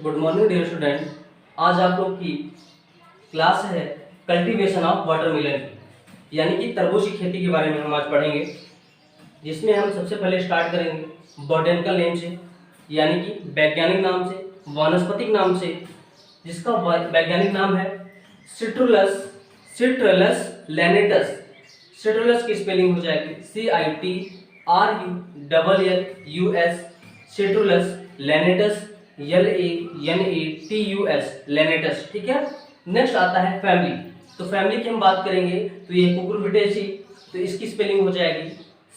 Good morning dear student. आज आप लोग की क्लास है कल्टीवेशन ऑफ वाटरमेलन की, यानी कि तरबूज की खेती के बारे में हम आज पढ़ेंगे। जिसमें हम सबसे पहले स्टार्ट करेंगे बॉटनिकल नेम से, यानी कि वैज्ञानिक नाम से, वानस्पतिक नाम से, जिसका वैज्ञानिक नाम है सिट्रुलस सिट्रलस लैनेटस। सिट्रुलस की स्पेलिंग हो जाएगी CITRULLUS, सिट्रुलस लैनेटस LANATUS, लैनेटस। ठीक है। नेक्स्ट आता है फैमिली। तो फैमिली की हम बात करेंगे तो ये कुकुरबिटेसी, तो इसकी स्पेलिंग हो जाएगी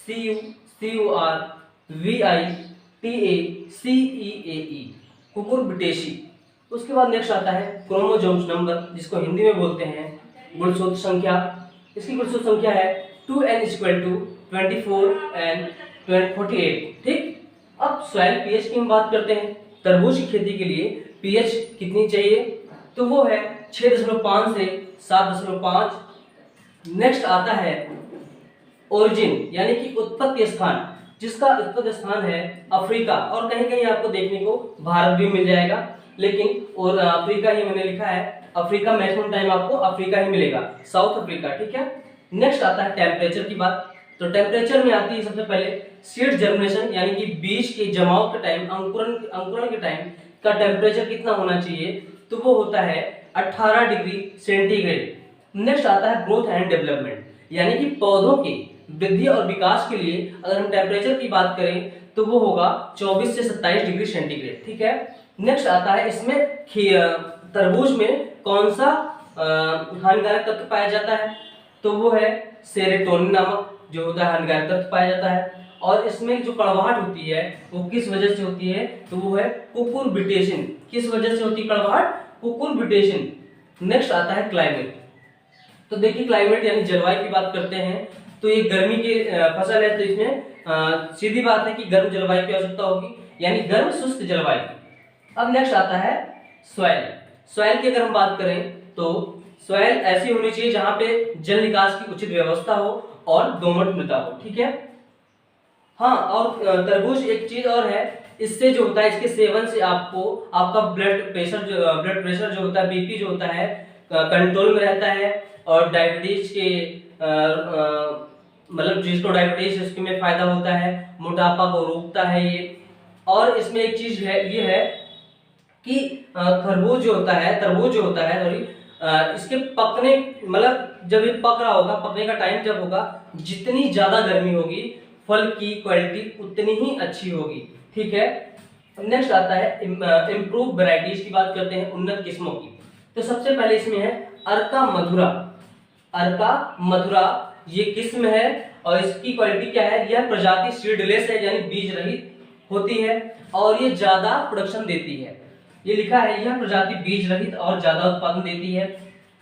CUCURVITACEAE, कुकुरबिटेसी। उसके बाद नेक्स्ट आता है क्रोमोसोम्स नंबर, जिसको हिंदी में बोलते हैं गुणसूत्र संख्या। इसकी गुणसूत्र संख्या है 2n = 24 and 48। ठीक। अब सॉइल पीएच की हम बात करते हैं। तरबूज की खेती के लिए पीएच कितनी चाहिए, तो वो है 6.5 से 7.5। नेक्स्ट आता है ओरिजिन, यानी कि उत्पत्ति स्थान, जिसका उत्पत्ति स्थान है अफ्रीका, और कहीं कहीं आपको देखने को भारत भी मिल जाएगा, लेकिन और अफ्रीका ही मैंने लिखा है। अफ्रीका मैक्सिमम टाइम आपको अफ्रीका ही मिलेगा, साउथ अफ्रीका। ठीक है। नेक्स्ट आता है टेम्परेचर की बात। तो टेम्परेचर में आती है सबसे पहले सीड जर्मिनेशन, यानी कि बीज के जमाव के टाइम, अंकुरण के टाइम का टेम्परेचर कितना होना चाहिए, तो वो होता है 18 डिग्री सेंटीग्रेड। नेक्स्ट आता है ग्रोथ एंड डेवलपमेंट, यानी कि पौधों के वृद्धि और विकास के लिए अगर हम टेम्परेचर की बात करें तो वो होगा 24 से 27 डिग्री सेंटीग्रेड। ठीक है। नेक्स्ट आता है इसमें तरबूज में कौन सा हानिकारक तत्व पाया जाता है, तो वो है सेरोटोनिन नामक जो होता है हानिकारक तत्व पाया जाता है। और इसमें जो कड़वाहट होती है वो किस वजह से होती है, तो वो है कुकुरबिटेशन। किस वजह से होती है कड़वाहट? कुकुरबिटेशन। नेक्स्ट आता है क्लाइमेट। तो देखिए क्लाइमेट यानी जलवायु की बात करते हैं, तो ये गर्मी की फसल है, तो इसमें सीधी बात है कि गर्म जलवायु की आवश्यकता होगी, यानी गर्म शुष्क जलवायु। अब नेक्स्ट आता है सॉइल। सॉइल की अगर हम बात करें तो सॉइल ऐसी होनी चाहिए जहां पे जल निकास की उचित व्यवस्था हो और दोमट मृदा हो। ठीक है। हाँ, और तरबूज एक चीज और है, इससे जो होता है, इसके सेवन से आपको आपका ब्लड प्रेशर जो होता है, बीपी जो होता है, कंट्रोल में रहता है। और डायबिटीज के मतलब जिसको डायबिटीज है उसके में फायदा होता है, मोटापा को रोकता है ये। और इसमें एक चीज है, ये है कि तरबूज जो होता है सॉरी, इसके पकने मतलब जब ये पक रहा होगा, पकने का टाइम जब होगा, जितनी ज्यादा गर्मी होगी फल की क्वालिटी उतनी ही अच्छी होगी। ठीक है। नेक्स्ट आता है इम्प्रूव वैरायटीज की बात करते हैं, उन्नत किस्मों की। तो सबसे पहले इसमें है अर्का मधुरा। अर्का मधुरा ये किस्म है और इसकी क्वालिटी क्या है, यह प्रजाति सीडलेस है, यानी बीज रहित होती है और ये ज्यादा प्रोडक्शन देती है। ये लिखा है यह प्रजाति बीज रहित और ज्यादा उत्पादन देती है।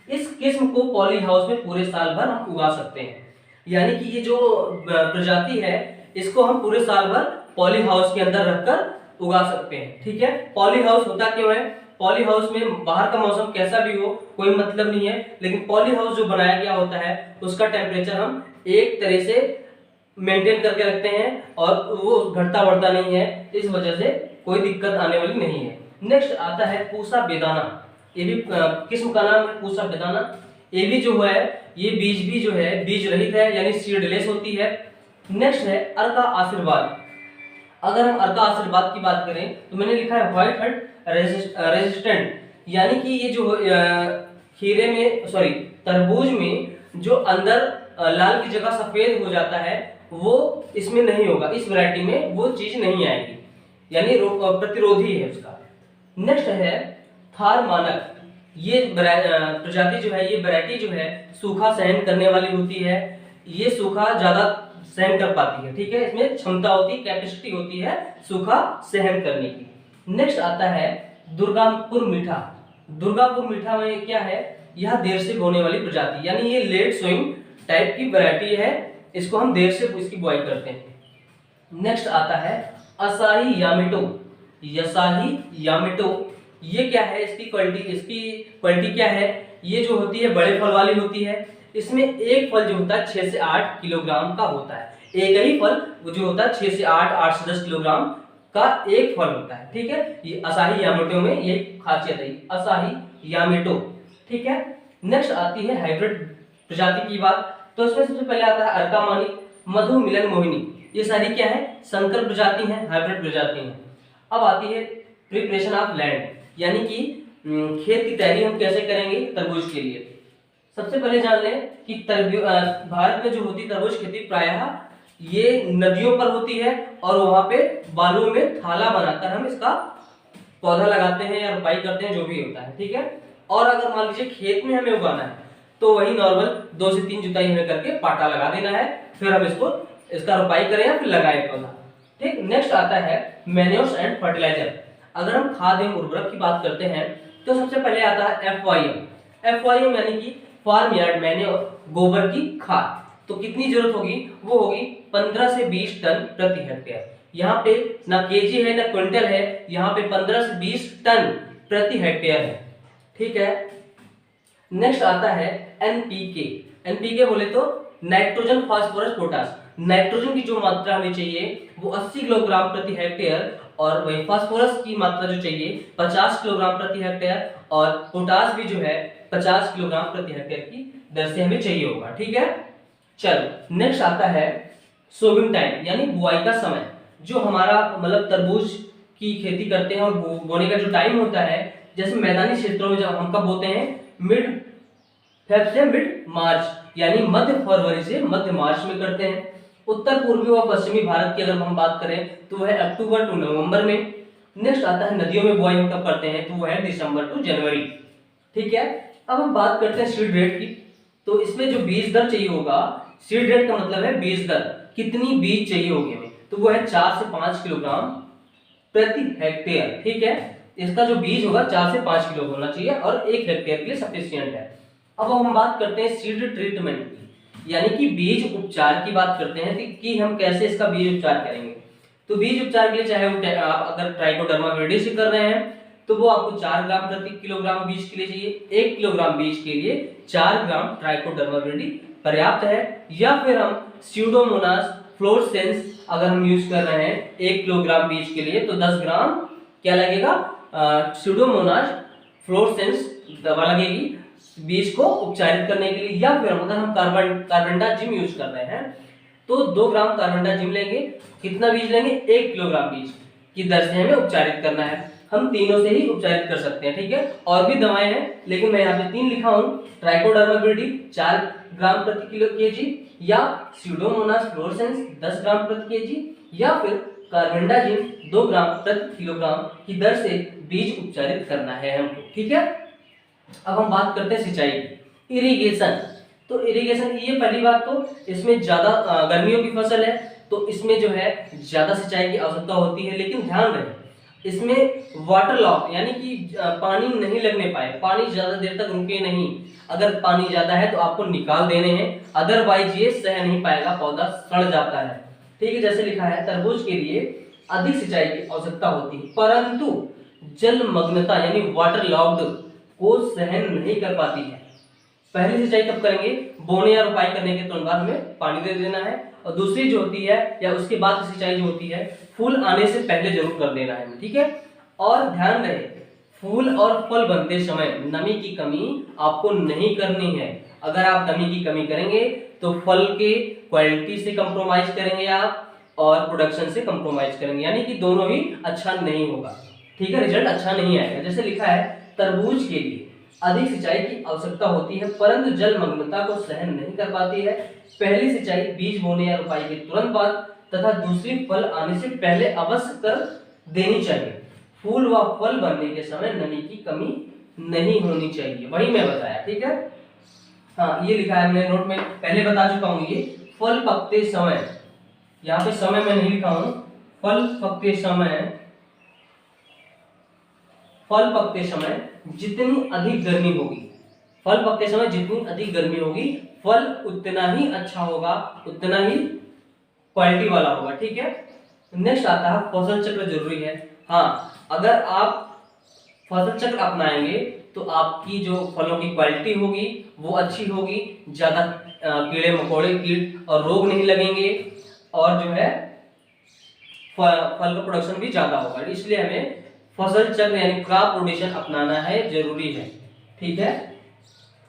इस किस्म को पॉली हाउस में पूरे साल भर हम उगा सकते हैं, यानी कि ये जो प्रजाति है इसको हम पूरे साल भर पॉली हाउस के अंदर रखकर उगा सकते हैं। ठीक है। पॉली हाउस होता क्यों है? पॉली हाउस में बाहर का मौसम कैसा भी हो कोई मतलब नहीं है, लेकिन पॉली हाउस जो बनाया गया होता है उसका टेम्परेचर हम एक तरह से मेंटेन करके रखते हैं और वो घटता बढ़ता नहीं है, इस वजह से कोई दिक्कत आने वाली नहीं है। नेक्स्ट आता है पूसा बेदाना। ये भी किस्म का नाम है पूसा बेदाना। ये भी जो है ये बीज भी जो है बीज रहित है, यानी सीडलेस होती है। नेक्स्ट है अर्का आशीर्वाद। अगर हम अर्का आशीर्वाद की बात करें तो मैंने लिखा है व्हाइट हर्ट रेजिस्टेंट, यानी कि ये जो खीरे में सॉरी तरबूज में जो अंदर लाल की जगह सफेद हो जाता है वो इसमें नहीं होगा, इस वैरायटी में वो चीज नहीं आएगी, यानी प्रतिरोधी है उसका। नेक्स्ट है थार मानक। ये प्रजाति जो है, ये वैरायटी जो है सूखा सहन करने वाली होती है, ये सूखा ज्यादा सहन कर पाती है। ठीक है। इसमें क्षमता होती है, कैपेसिटी होती है सूखा सहन करने की। नेक्स्ट आता है दुर्गापुर मीठा। दुर्गापुर मीठा में क्या है, यह देर से बोने वाली प्रजाति, यानी ये लेट सोइंग टाइप की वैरायटी है, इसको हम देर से इसकी बुआई करते हैं। नेक्स्ट आता है असाही यामिटो। यसाही यामिटो ये क्या है, इसकी क्वालिटी क्या है, ये जो होती है बड़े फल वाली होती है। इसमें एक फल जो होता है 6 से 8 किलोग्राम का होता है, एक ही फल जो होता है 6 से 8 से 10 किलोग्राम का एक फल होता है, ठीक है। ये असाही यामेटो में ये खासियत है, असाही यामेटो, ठीक है। नेक्स्ट आती है हाइब्रिड प्रजाति की बात। तो इसमें सबसे पहले आता है अर्कामानी, मधु मिलन मोहिनी। ये सारी क्या है, संकर प्रजाति हैं, हाइब्रिड प्रजाति हैं। अब आती है प्रिपरेशन ऑफ लैंड, यानी कि खेत की तैयारी हम कैसे करेंगे तरबूज के लिए। सबसे पहले जान लें कि भारत में जो होती तरबूज खेती प्रायः ये नदियों पर होती है और वहां पे बालू में थाला बनाकर हम इसका पौधा लगाते हैं या रोपाई करते हैं, जो भी होता है, ठीक है। और अगर मान लीजिए खेत में हमें उगाना है तो वही नॉर्मल 2 से 3 जुताई हमें करके पाटा लगा देना है, फिर हम इसका रोपाई करें या फिर लगाएं पौधा, ठीक। नेक्स्ट आता है मैन्योर्स एंड फर्टिलाइजर। अगर हम खाद एवं उर्वरक की बात करते हैं तो सबसे पहले आता है FYM यानी कि फार्म यार्ड मैन्योर, गोबर की खाद। तो कितनी जरूरत होगी, वो होगी 15 से 20 टन प्रति हेक्टेयर। यहाँ पे ना केजी है ना क्विंटल है, यहाँ पे 15 से 20 टन प्रति हेक्टेयर है, ठीक है। नेक्स्ट आता है एनपीके बोले तो नाइट्रोजन फास्फोरस पोटास। नाइट्रोजन की जो मात्रा हमें चाहिए वो 80 किलोग्राम प्रति हेक्टेयर, और वही फास्फोरस की मात्रा जो चाहिए 50 किलोग्राम प्रति हेक्टेयर, और पोटास भी जो है 50 किलोग्राम प्रति हेक्टेयर की दर से हमें चाहिए होगा, ठीक है। चलो नेक्स्ट आता है सोविंग टाइम, यानी बुआई का समय। जो हमारा मतलब तरबूज की खेती करते हैं और बोने का जो टाइम होता है, जैसे मैदानी क्षेत्रों में जब हम कब बोते हैं, मिड फेब से मिड मार्च, यानी मध्य फरवरी से मध्य मार्च में करते हैं। उत्तर पूर्वी व पश्चिमी भारत की अगर हम बात करें तो वह अक्टूबर टू नवंबर में। नेक्स्ट आता है नदियों में बुआई हम कब करते हैं, तो वो है दिसंबर टू जनवरी, ठीक है। अब हम बात करते हैं सीड रेट की। तो इसमें जो बीज दर चाहिए होगा, सीड रेट का मतलब है बीज दर, कितनी बीज चाहिए होगी हमें, तो वो है 4 से 5 किलोग्राम प्रति हेक्टेयर, ठीक है। इसका जो बीज होगा 4 से 5 किलो होना चाहिए और 1 हेक्टेयर के लिए सफिशिएंट है। अब हम बात करते हैं सीड ट्रीटमेंट की, यानी कि बीज उपचार की बात करते हैं कि हम कैसे इसका बीज उपचार करेंगे। तो बीज उपचार के लिए चाहे वो आप अगर ट्राइकोडर्मा विरिडी से कर रहे हैं तो वो आपको 4 ग्राम प्रति किलोग्राम बीज के लिए चाहिए। 1 किलोग्राम बीज के लिए 4 ग्राम ट्राइकोडर्मा विरिडी पर्याप्त है। या फिर हम स्यूडोमोनास फ्लोरेसेंस अगर हम यूज कर रहे हैं 1 किलोग्राम बीज के लिए तो 10 ग्राम क्या लगेगा, स्यूडोमोनास फ्लोरेसेंस दवा लगेगी बीज को उपचारित करने के लिए। या फिर अगर हम कार्बेंडाजिम यूज कर रहे हैं तो 2 ग्राम कार्बेंडाजिम लेंगे। कितना बीज लेंगे, 1 किलोग्राम बीज की दर से हमें उपचारित करना है। हम तीनों से ही उपचारित कर सकते हैं, ठीक है। और भी दवाएं हैं लेकिन मैं यहाँ पे 3 लिखा हूँ, ट्राइकोडर्मा विरिडी 4 ग्राम प्रति किलो केजी, या स्यूडोमोनास फ्लोरेसेंस 10 ग्राम प्रति केजी, या फिर कार्बेंडाजिम 2 ग्राम प्रति किलोग्राम की दर से बीज उपचारित करना है हमको, ठीक है। अब हम बात करते हैं सिंचाई की, इरिगेशन। तो इरिगेशन ये पहली बात तो इसमें ज्यादा गर्मियों की फसल है तो इसमें जो है ज्यादा सिंचाई की आवश्यकता होती है, लेकिन ध्यान रहे इसमें वाटर लॉक यानी कि पानी नहीं लगने पाए, पानी ज्यादा देर तक रुके नहीं। अगर पानी ज्यादा है तो आपको निकाल देने हैं, अदरवाइज ये सह नहीं पाएगा, पौधा सड़ जाता है, ठीक है। जैसे लिखा है तरबूज के लिए अधिक सिंचाई की आवश्यकता होती है परंतु जलमग्नता यानी वाटर लॉक्ड को सहन नहीं कर पाती है। पहली सिंचाई कब करेंगे, बोने या रोपाई करने के तुरंत बाद हमें पानी दे देना है, और दूसरी जो होती है या उसके बाद की सिंचाई जो होती है फूल आने से पहले जरूर कर देना है, ठीक है। और ध्यान रहे फूल और फल बनते समय नमी की कमी आपको नहीं करनी है। अगर आप नमी की कमी करेंगे तो फल के क्वालिटी से कंप्रोमाइज करेंगे आप और प्रोडक्शन से कंप्रोमाइज करेंगे, यानी कि दोनों ही अच्छा नहीं होगा, ठीक है, रिजल्ट अच्छा नहीं आएगा। जैसे लिखा है तरबूज के लिए अधिक सिंचाई की आवश्यकता होती है परंतु जलमग्नता को सहन नहीं कर पाती है। पहली सिंचाई बीज बोने या रोपाई के तुरंत बाद तथा दूसरी फल आने से पहले अवश्य कर देनी चाहिए। फूल व फल बनने के समय नमी की कमी नहीं होनी चाहिए, वही मैं बताया, ठीक है। हाँ ये लिखा है मैंने नोट में पहले बता चुका हूँ। ये फल पकते समय, यहाँ पे समय मैं नहीं लिखा हूँ, फल पकते समय जितनी अधिक गर्मी होगी, फल पकते समय जितनी अधिक गर्मी होगी फल उतना ही अच्छा होगा, उतना ही क्वालिटी वाला होगा, ठीक है। नेक्स्ट आता है फसल चक्र जरूरी है। हाँ अगर आप फसल चक्र अपनाएंगे तो आपकी जो फलों की क्वालिटी होगी वो अच्छी होगी, ज्यादा कीड़े मकोड़े कीट और रोग नहीं लगेंगे, और जो है फल का प्रोडक्शन भी ज्यादा होगा। इसलिए हमें फसल चक्र यानी क्रॉप रोटेशन अपनाना है, जरूरी है। ठीक है।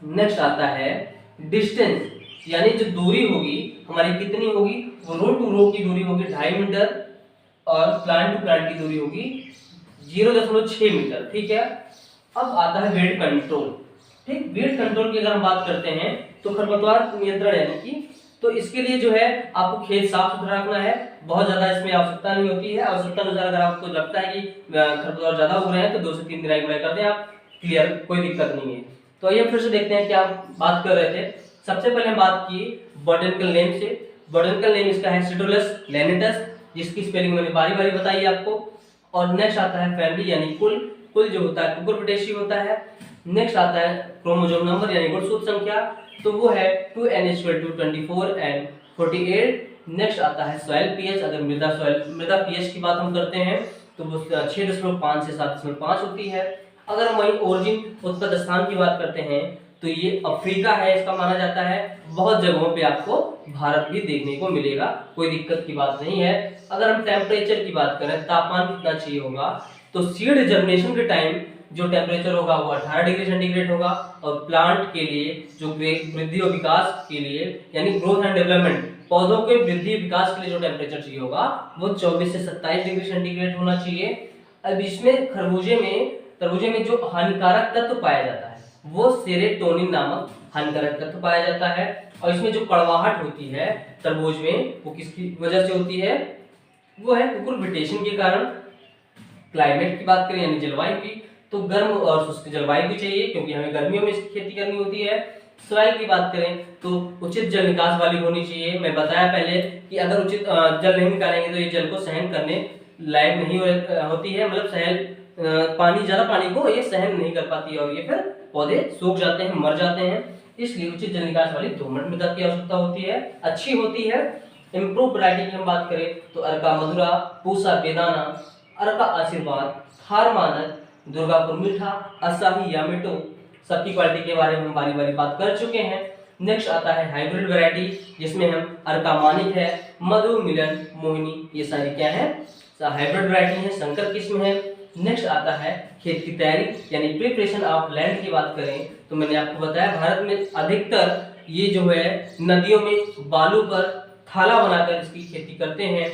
नेक्स्ट आता है डिस्टेंस, यानी जो दूरी होगी हमारी कितनी होगी, वो रो टू रो की दूरी होगी 2.5 मीटर और प्लांट टू प्लांट की दूरी होगी 0.6 मीटर। ठीक है। अब आता है वेट कंट्रोल। ठीक, वेट कंट्रोल की अगर हम बात करते हैं तो खरपतवार नियंत्रण यानी कि, तो इसके लिए जो है आपको खेत साफ सुथरा रखना है, बहुत ज्यादा इसमें आवश्यकता नहीं होती है। आवश्यकता अनुसार अगर आपको लगता है कि खरपतवार ज्यादा उग रहे हैं तो 2 से 3 निराई गुड़ाई कर दें आप, क्लियर, कोई दिक्कत नहीं है। तो आइए फिर से देखते हैं क्या आप बात कर रहे थे। सबसे पहले हम बात की बॉटनिकल नेम से। बॉटनिकल नेम इसका है सिट्रुलस लैनिटस, जिसकी स्पेलिंग मैंने बारी बारी बताई आपको। और नेक्स्ट आता है फैमिली यानी कुल, कुल जो होता है कुकुरबिटेसी होता है। नेक्स्ट आता है क्रोमोसोम नंबर यानी गुणसूत्र संख्या, तो वो है 2n=24 and 48। नेक्स्ट आता है सॉइल पीएच, अगर मृदा पीएच की बात हम करते हैं तो वो 6.5 से 7.5 होती है। अगर हम वही ओरिजिन उत्पत्ति स्थान की बात करते हैं तो ये अफ्रीका है, इसका माना जाता है। बहुत जगहों पे आपको भारत भी देखने को मिलेगा, कोई दिक्कत की बात नहीं है। अगर हम टेम्परेचर की बात करें, तापमान कितना चाहिए होगा, तो सीड जर्मिनेशन के टाइम जो टेम्परेचर होगा वो 18 डिग्री सेंटीग्रेड होगा। और प्लांट के लिए जो वृद्धि और विकास के लिए यानी ग्रोथ एंड डेवलपमेंट, पौधों के वृद्धि विकास के लिए जो टेम्परेचर चाहिए होगा वो 24 से 27 डिग्री सेंटीग्रेड होना चाहिए। अब इसमें तरबूजे में जो हानिकारक तत्व पाया जाता है वो सेरोटोनिन नामक हानिकारक तत्व पाया जाता है। और इसमें जो कड़वाहट होती है तरबूज में, वो किसकी वजह से होती है, वो है कुकुरबिटेशन के कारण। क्लाइमेट की बात करें यानी जलवायु की, तो गर्म और शुष्क जलवायु भी चाहिए क्योंकि हमें गर्मियों में इसकी खेती करनी होती है। सॉइल की बात करें तो उचित जल निकास वाली होनी चाहिए। मैं बताया पहले कि अगर उचित जल नहीं निकालेंगे तो ये जल को सहन करने लायक नहीं होती है, मतलब ज्यादा पानी को ये सहन नहीं कर पाती है और ये फिर पौधे सूख जाते हैं, मर जाते हैं। इसलिए उचित जल निकास वाली दोमट मृदा की आवश्यकता होती है, अच्छी होती है। इम्प्रूव वैरायटी की हम बात करें तो अर्का मधुरा, पूसा बेदाना, अर्का आशीर्वाद, थार मानक, दुर्गापुर मीठा, असाही यामेटो, सबकी क्वालिटी के बारे में हम बारी बारी बात कर चुके हैं। नेक्स्ट आता है हाइब्रिड वैरायटी, जिसमें हम अर्का मानिक है, मधु मिलन, मोहिनी, ये सारी क्या है, हाइब्रिड वैरायटी है, संकर किस्म है। नेक्स्ट आता है खेत की तैयारी यानी प्रिपरेशन ऑफ लैंड की बात करें तो मैंने आपको बताया भारत में अधिकतर ये जो है नदियों में बालू पर थाला बनाकर इसकी खेती करते हैं।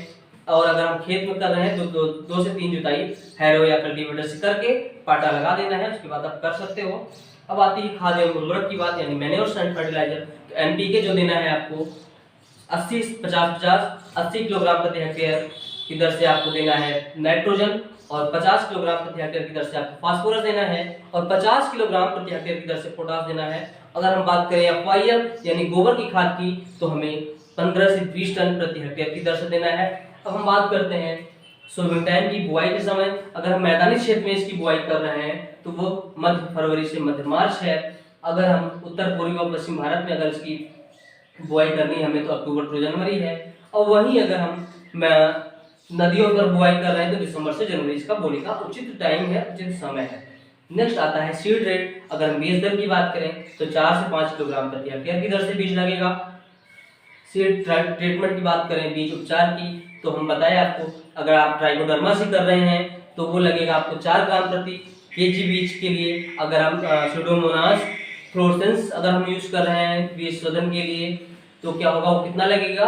और अगर हम खेत में कर रहे हैं तो 2 से 3 जुताई हैरो या कल्टीवेटर से करके पाटा लगा देना है, उसके बाद आप कर सकते हो। अब आती है खाद एवं उर्वरक की बात यानी मैन्योर एंड फर्टिलाइजर। तो एनपीके जो देना है आपको 80-50-50 किलोग्राम प्रति हेक्टेयर की दर से आपको देना है नाइट्रोजन, और 50 किलोग्राम प्रति हेक्टेयर की दर से आपको फास्फोरस देना है, और 50 किलोग्राम प्रति हेक्टेयर की दर से पोटास देना है। अगर हम बात करें एफवाईएम यानी गोबर की खाद की तो हमें 15 से 20 टन प्रति हेक्टेयर की दर से देना है। अब हम बात करते हैं सोइंग टाइम की, बुआई के समय। अगर हम मैदानी क्षेत्र में इसकी बुआई कर रहे हैं तो वो मध्य फरवरी से मध्य मार्च है। अगर हम उत्तर पूर्वी और पश्चिम भारत में अगर इसकी बुआई करनी है हमें तो अक्टूबर टू जनवरी है। और वहीं अगर हम नदियों पर बुआई कर रहे हैं तो दिसंबर से जनवरी इसका बोने का उचित टाइम है, उचित समय है। नेक्स्ट आता है सीड रेट। अगर हम बीज दर की बात करें तो 4 से 5 किलोग्राम प्रति हेक्टेयर की दर से बीज लगेगा। सीड ट्रीटमेंट की बात करें, बीज उपचार की, तो हम बताएं आपको अगर आप ट्राइकोडर्मा से कर रहे हैं तो वो लगेगा आपको 4 ग्राम प्रति केजी बीज के लिए। अगर हम सुडोमोनास फ्लोरेसेंस अगर हम यूज कर रहे हैं बीज शोधन के लिए तो क्या होगा, वो कितना लगेगा,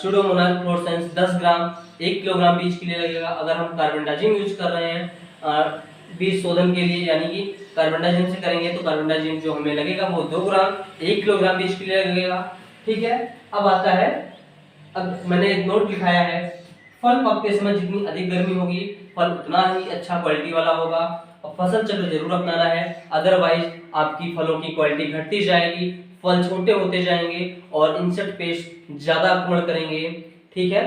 सुडोमोनास फ्लोरेसेंस 10 ग्राम 1 किलोग्राम बीज के लिए लगेगा। अगर हम कार्बेंडाजिम यूज कर रहे हैं बीज शोधन के लिए यानी कि कार्बेंडाजिम से करेंगे तो कार्बेंडाजिम जो हमें लगेगा वो 2 ग्राम 1 किलोग्राम बीज के लिए लगेगा। ठीक है। अब आता है, अब मैंने एक नोट लिखाया है, फल पकते समय जितनी अधिक गर्मी होगी फल उतना ही अच्छा क्वालिटी वाला होगा और फसल चक्र जरूर अपनाना है, अदरवाइज आपकी फलों की क्वालिटी घटती जाएगी, फल छोटे होते जाएंगे और इंसेक्ट पेस्ट ज्यादा आक्रमण करेंगे। ठीक है।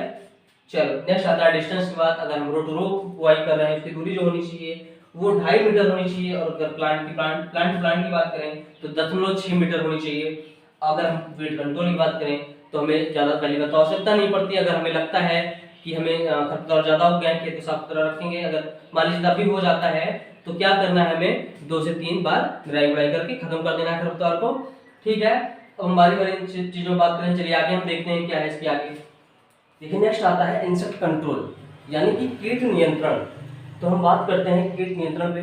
चलो नेक्स्ट आता है डिस्टेंस की बात। अगर हम रो टू रो बुआई कर रहे हैं उसकी दूरी जो होनी चाहिए वो 2.5 मीटर होनी चाहिए, और अगर प्लांट टू प्लांट की बात करें तो 10.6 मीटर होनी चाहिए। अगर हम वेट कंट्रोल की बात करें तो हमें ज्यादा पहले का तो आवश्यकता नहीं पड़ती। अगर हमें लगता है कि हमें खरपतवार ज्यादा हो गया है, खेत को साफ सुथरा रखेंगे, अगर मान लीजिए तब भी हो जाता है तो क्या करना है, हमें 2 से 3 बार निराई गुड़ाई करके खत्म कर देना है खरपतवार को। ठीक है। अब हम बारी बारी चीजों में बात करें, चलिए आगे हम देखते हैं क्या है इसके आगे। देखिए नेक्स्ट आता है इंसेक्ट कंट्रोल। यानी कि कीट नियंत्रण। तो हम बात करते हैं कीट नियंत्रण पे,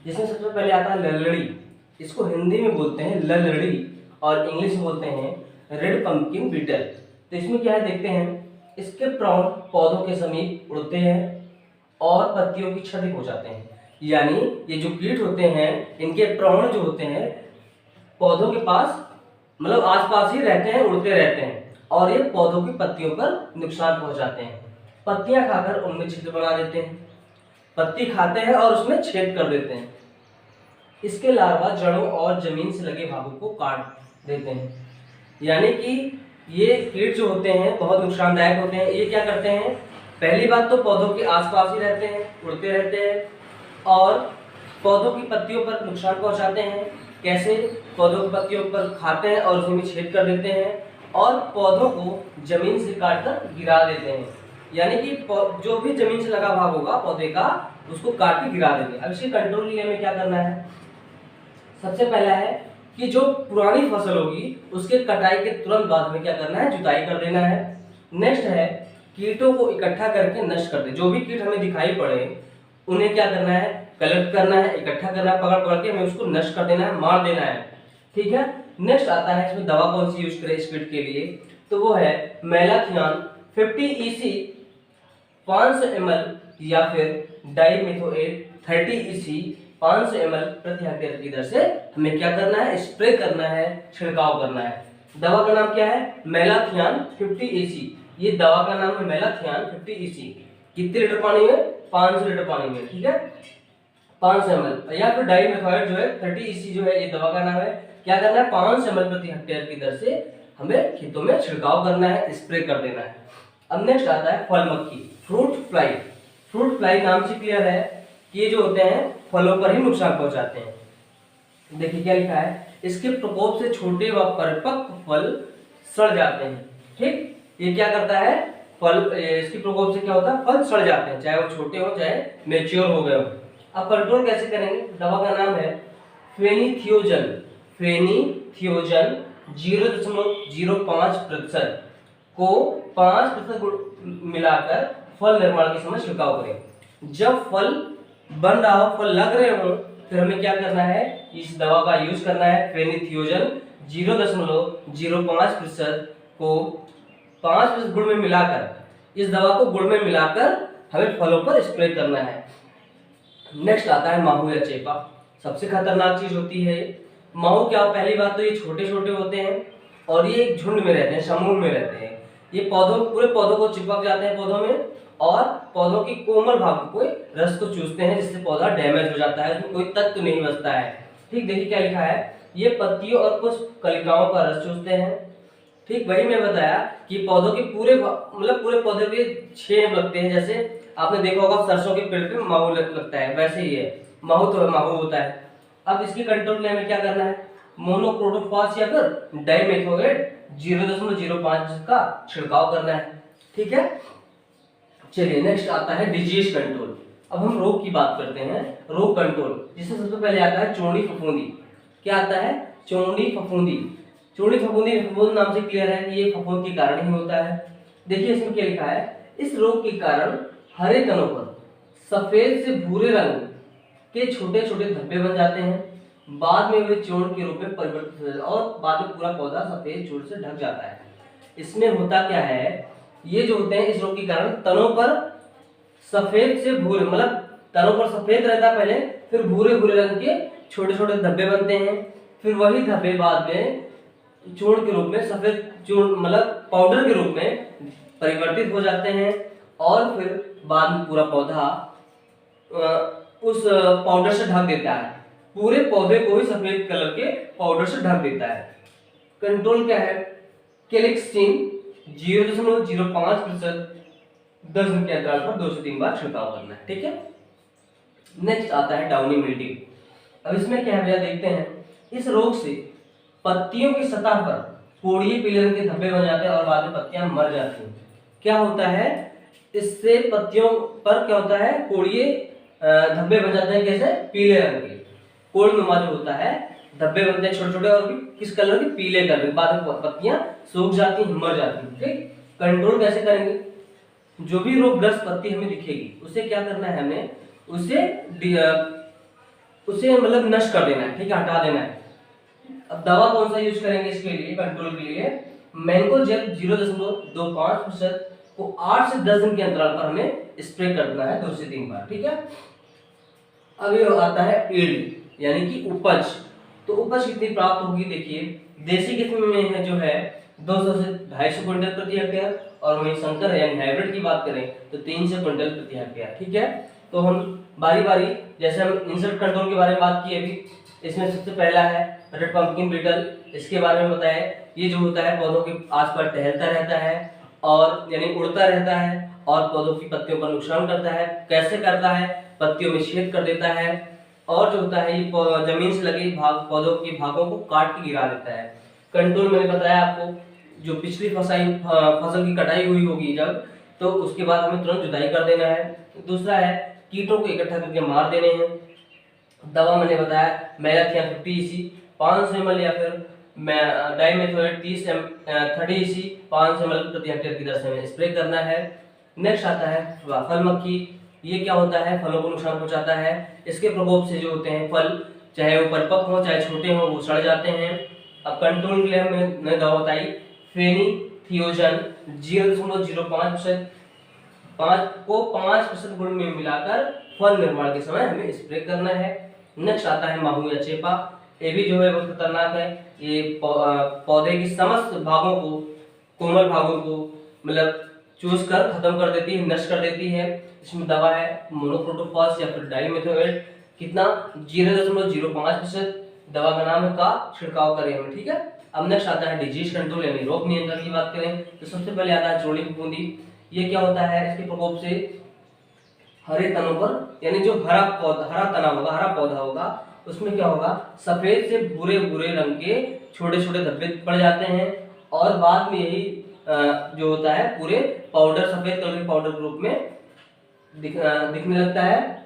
जिसमें सबसे पहले आता है ललड़ी। इसको हिंदी में बोलते हैं ललड़ी और इंग्लिश में बोलते हैं रेड पंपकिन बीटल। तो इसमें क्या है देखते हैं, इसके प्राण पौधों के समीप उड़ते हैं और पत्तियों की क्षति पहुंचाते हैं। यानी ये जो कीट होते हैं, इनके प्राण जो होते हैं पौधों के पास मतलब आसपास ही रहते हैं, उड़ते रहते हैं और ये पौधों की पत्तियों पर नुकसान पहुंचाते हैं। पत्तियां खाकर उनमें छिद्र बना देते हैं, पत्ती खाते हैं और उसमें छेद कर देते हैं। इसके लार्वा जड़ों और जमीन से लगे भागों को काट देते हैं। यानी कि ये कीट जो होते हैं बहुत नुकसानदायक होते हैं। ये क्या करते हैं, पहली बात तो पौधों के आसपास ही रहते हैं, उड़ते रहते हैं और पौधों की पत्तियों पर नुकसान पहुंचाते हैं। कैसे, पौधों की पत्तियों पर खाते हैं और उसमें छेद कर देते हैं और पौधों को जमीन से काटकर गिरा देते हैं। यानी कि जो भी जमीन से लगा भाग होगा पौधे का, उसको काट के गिरा देंगे। अब इसके कंट्रोल के लिए हमें क्या करना है, सबसे पहला है कि जो पुरानी फसल होगी उसके कटाई के तुरंत बाद में क्या करना है, जुताई कर देना है। नेक्स्ट है कीटों को इकट्ठा करके नष्ट कर दे। जो भी कीट हमें दिखाई पड़े उन्हें क्या करना है, कलेक्ट करना है, इकट्ठा करना है, पकड़ पकड़ के हमें उसको नष्ट कर देना है, मार देना है। ठीक है। नेक्स्ट आता है इसमें दवा कौन सी यूज करें इस कीट के लिए, तो वो है मेलाथियान 50 EC 500 ml या फिर डाइमिथोएट 30 EC 500 ml प्रति हेक्टेयर की दर से हमें क्या करना है, स्प्रे करना है, छिड़काव करना है। दवा का नाम क्या है, मेलाथियान 50 EC। ये दवा का नाम है मेलाथियान 50 EC। कितने लीटर पानी में, 500 लीटर पानी में। ठीक है, 500 ml या फिर डाइमिथोएट जो है 30 EC जो है, ये दवा का नाम है। क्या करना है, 500 ml प्रति हेक्टेयर की दर से हमें खेतों में छिड़काव करना है, स्प्रे कर देना है। अब नेक्स्ट आता है फल मक्खी, फ्रूट फ्लाई। फ्रूट फ्लाई नाम से क्लियर है कि ये जो होते हैं फलों पर ही नुकसान पहुंचाते हैं। देखिए क्या लिखा है, इसके प्रकोप से छोटे व परिपक्व फल सड़ जाते हैं। ठीक, ये क्या करता है, फल इसके प्रकोप से क्या होता है, फल सड़ जाते हैं, चाहे वो छोटे हो चाहे मेच्योर हो गए हो। अब कंट्रोल कैसे करेंगे, दवा का नाम है फेनीथियोजन। फेनीथियोजन 0.05% को 5% मिलाकर फल निर्माण के समय छिड़काव करें। जब फल बन रहा हो, फल लग रहे हो, फिर हमें क्या करना है, इस दवा का यूज करना है। फेनीथियोजन 0.05% को 5% गुड़ में मिलाकर, इस दवा को गुड़ में मिलाकर हमें फलों पर स्प्रे करना है। नेक्स्ट आता है माहू या चेपा। सबसे खतरनाक चीज होती है माहू। क्या, पहली बात तो ये छोटे छोटे होते हैं और ये एक झुंड में रहते हैं, समूह में रहते हैं। ये पूरे पौधों को चिपक जाते हैं पौधों में और पौधों की कोमल भाग को रस को चूसते हैं, जिससे पौधा डैमेज हो जाता है, उसमें कोई तत्व नहीं बचता है। ठीक, देखिए क्या लिखा है, ये पत्तियों और पुष्प कलिकाओं का रस चूसते हैं। ठीक, वही मैं बताया कि पौधों के पूरे पौधे पे छेद लगते हैं। जैसे आपने देखा होगा सरसों के पेड़ पे माहू लगता है, वैसे ही है, माहू तो माहू होता है। अब इसकी कंट्रोल में हमें क्या करना है, मोनोक्रोटोफॉस या फिर डाइमेथोएट 0.05 का छिड़काव करना है। ठीक है, चलिए नेक्स्ट आता है डिजीज कंट्रोल। अब हम रोग की बात करते हैं, रोग कंट्रोल, जिसमें सबसे पहले आता है चौड़ी फफूंदी। क्या आता है, चौड़ी फफूंदी। चौड़ी फफूंदी फफूंद नाम से क्लियर है कि ये फफूंद के कारण ही होता है। देखिए इसमें क्या लिखा है, इस रोग के कारण हरे तनों पर सफेद से भूरे रंग के छोटे छोटे धब्बे बन जाते हैं। बाद में वे चोड़ के रूप में परिवर्तित हो जाते हैं और बाद में पूरा पौधा सफेद चोड़ से ढक जाता है। इसमें होता क्या है, ये जो होते हैं इस रोग के कारण तनों पर सफेद से भूरे, मतलब तनों पर सफेद रहता है पहले, फिर भूरे भूरे रंग के छोटे छोटे धब्बे बनते हैं। फिर वही धब्बे बाद में चूर्ण के रूप में, सफेद चूर्ण मतलब पाउडर के रूप में परिवर्तित हो जाते हैं और फिर बाद में पूरा पौधा उस पाउडर से ढक देता है, पूरे पौधे को ही सफेद कलर के पाउडर से ढक देता है। कंट्रोल क्या है, केलिक्सिन 0.05% 10 दिन के अंतराल पर 2 से 3 बार छिड़काव करना है। ठीक है, नेक्स्ट आता है डाउनी मिल्ड्यू। अब इसमें क्या है भैया, देखते हैं। इस रोग से पत्तियों की सतह पर कोड़िए पीले रंग के धब्बे बन जाते हैं और बाद में पत्तियां मर जाती हैं। क्या होता है, इससे पत्तियों पर क्या होता है, कोड़िए धब्बे बन जाते हैं। कैसे, पीले रंग के कोड़ नुमा जो होता है धब्बे बनते हैं छोटे छोटे और भी किस कलर के, पीले कलर के। बाद में पत्तियां सूख जाती हैं, मर जाती हैं। ठीक, कंट्रोल कैसे करेंगे, जो भी रोगग्रस्त पत्ती हमें दिखेगी उसे क्या करना है, हमें उसे मतलब नष्ट कर देना है, ठीक है, हटा देना है। अब दवा कौन सा यूज करेंगे इसके लिए, कंट्रोल के लिए? मैंकोजेब 0.25% को 8 से 10 दिन के अंतराल पर हमें स्प्रे करना है 2 से 3 बार, ठीक है। अब ये आता है ईल्ड यानी कि उपज। तो उपज कितनी प्राप्त होगी, देखिए देसी किस्म में है जो है 200 से 250 क्विंटल प्रति हेक्टेयर, और वहीं संकर यानी हाइब्रिड की बात करें तो 300 क्विंटल प्रति हेक्टेयर, ठीक है। तो हम बारी बारी, जैसे हम इंसेक्ट कंट्रोल के बारे में बात की अभी, इसमें सबसे पहला है रेड पंपकिन बीटल। इसके बारे में बताया, ये जो होता है पौधों के आसपास टहलता रहता है और यानी उड़ता रहता है और पौधों की पत्तियों पर नुकसान करता है। कैसे करता है, पत्तियों में छेद कर देता है, और जो होता है ये जमीन से लगे पौधों के भागों को काट के गिरा देता है। कंट्रोल मैंने बताया आपको, जो पिछली फसल की कटाई हुई होगी जब, तो उसके बाद हमें तुरंत जुताई कर देना है। दूसरा है कीटों को इकट्ठा करके मार देने हैं। दवा मैंने बताया मैलाथियन 50 EC 500 ml या फिर डाइमेथोएट 30 EC 500 ml प्रति हेक्टेयर की दर से हमें स्प्रे करना है। नेक्स्ट आता है फल मक्खी। ये क्या होता है, फलों को नुकसान पहुंचाता है। इसके प्रकोप से जो होते हैं फल, चाहे वो परिपक्व हो चाहे छोटे हो, वो सड़ जाते हैं। अब कंट्रोल के लिए हमने दवा बताई फेनीथियोजन 0.05% 5% गुण में मिलाकर फल निर्माण के समय हमें स्प्रे करना है। नेक्स्ट आता है माहू या चेपा। ये भी जो है बहुत खतरनाक है। ये पौधे की समस्त भागों को, कोमल भागों को मतलब चूस कर खत्म कर देती है, नष्ट कर देती है। इसमें दवा है मोनोक्रोटोफॉस या फिर डाइमेथोएट, कितना 0.05%। दवा का नाम है का छिड़काव करें हमें, ठीक है। अब नेक्स्ट आता है डिजीज कंट्रोल यानी रोग नियंत्रण की बात करें तो सबसे पहले आता है चूड़ी फफूंदी। ये क्या होता है, इसके प्रकोप से हरे तनों पर यानी जो हरा तना होगा, हरा पौधा होगा, उसमें क्या होगा, सफेद से भूरे भूरे रंग के छोटे छोटे धब्बे पड़ जाते हैं, और बाद में यही जो होता है पूरे पाउडर, सफेद कलर के पाउडर के रूप में दिखने लगता है।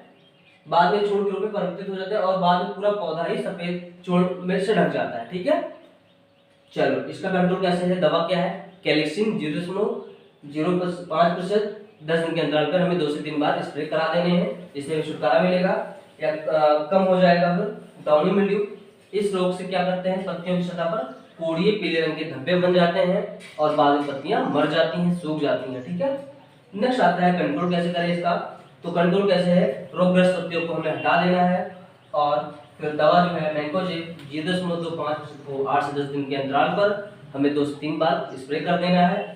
बाद में चूर्ण के रूप में परिवर्तित हो जाता है और बाद में पूरा पौधा ही सफेद चूर्ण में से ढक जाता है, ठीक है। चलो इसका कंट्रोल कैसे है, दवा क्या है, कैल्शियम 0.05% 10 दिन के अंतराल पर हमें 2 से 3 बार स्प्रे करा देने हैं, इससे छुटकारा मिलेगा या कम हो जाएगा। फिर डाउनी मिल्ड्यू, इस रोग से क्या करते हैं, पत्तियों की सतह पर कोड़िए पीले रंग के धब्बे बन जाते हैं और बाद में पत्तियां मर जाती हैं, सूख जाती हैं, ठीक है। नेक्स्ट आता है कंट्रोल कैसे करें इसका। तो कंट्रोल कैसे है, रोगग्रस्त पत्तियों को हमें हटा देना है, और फिर दवा जो है मैंकोजेब 0.25% को 8 से 10 दिन के अंतराल पर हमें 2 से 3 बार स्प्रे कर देना है।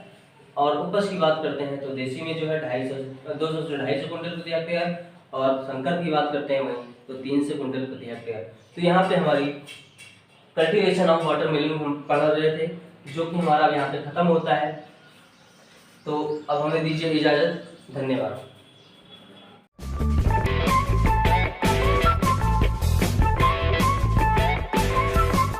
और उपज की बात करते हैं तो देसी में जो है 200 से 250 क्विंटल प्रति हेक्टेयर, और संकर की बात करते हैं वहीं तो 300 क्विंटल प्रति हेक्टेयर। तो यहाँ पे हमारी कल्टीवेशन ऑफ वाटरमेलन हम पढ़ रहे थे, जो कि हमारा यहाँ पे खत्म होता है। तो अब हमें दीजिए इजाजत, धन्यवाद।